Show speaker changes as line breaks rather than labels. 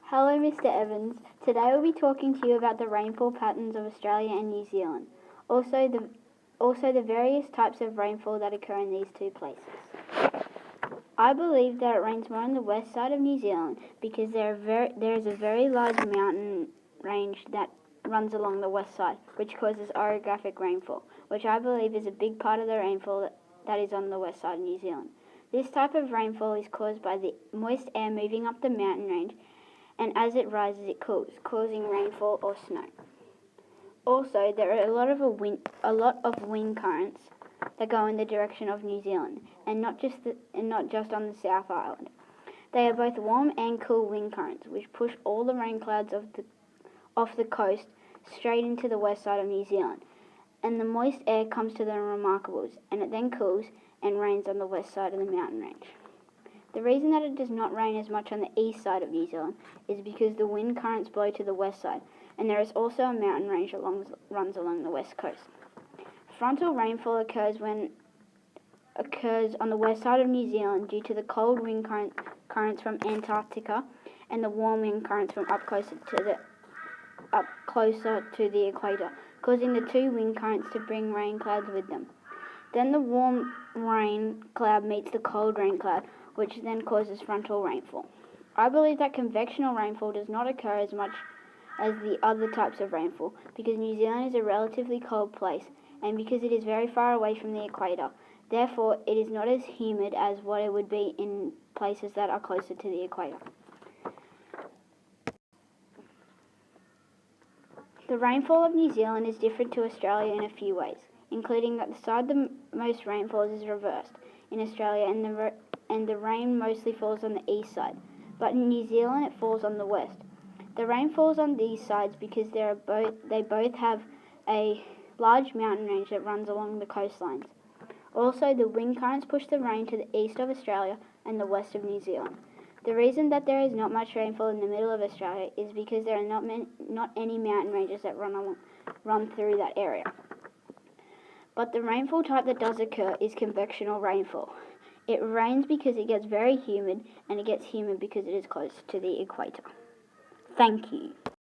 Hello, Mr. Evans. Today we'll be talking to you about the rainfall patterns of Australia and New Zealand. Also the various types of rainfall that occur in these two places. I believe that it rains more on the west side of New Zealand because there is a very large mountain range that runs along the west side, which causes orographic rainfall, which I believe is a big part of the rainfall that is on the west side of New Zealand. This type of rainfall is caused by the moist air moving up the mountain range, and as it rises it cools, causing rainfall or snow. Also, there are a lot of wind currents that go in the direction of New Zealand, and not just on the South Island. They are both warm and cool wind currents, which push all the rain clouds off the coast straight into the west side of New Zealand. And the moist air comes to the Remarkables, and it then cools and rains on the west side of the mountain range. The reason that it does not rain as much on the east side of New Zealand is because the wind currents blow to the west side, and there is also a mountain range runs along the west coast. Frontal rainfall occurs on the west side of New Zealand due to the cold wind currents from Antarctica and the warm wind currents from up closer to the equator, causing the two wind currents to bring rain clouds with them. Then the warm rain cloud meets the cold rain cloud, which then causes frontal rainfall. I believe that convectional rainfall does not occur as much as the other types of rainfall because New Zealand is a relatively cold place and because it is very far away from the equator. Therefore, it is not as humid as what it would be in places that are closer to the equator. The rainfall of New Zealand is different to Australia in a few ways, including that the side the most rain falls is reversed in Australia, and the rain mostly falls on the east side, but in New Zealand it falls on the west. The rain falls on these sides because they both have a large mountain range that runs along the coastlines. Also, the wind currents push the rain to the east of Australia and the west of New Zealand. The reason that there is not much rainfall in the middle of Australia is because there are not any mountain ranges that run through that area. But the rainfall type that does occur is convectional rainfall. It rains because it gets very humid, and it gets humid because it is close to the equator. Thank you.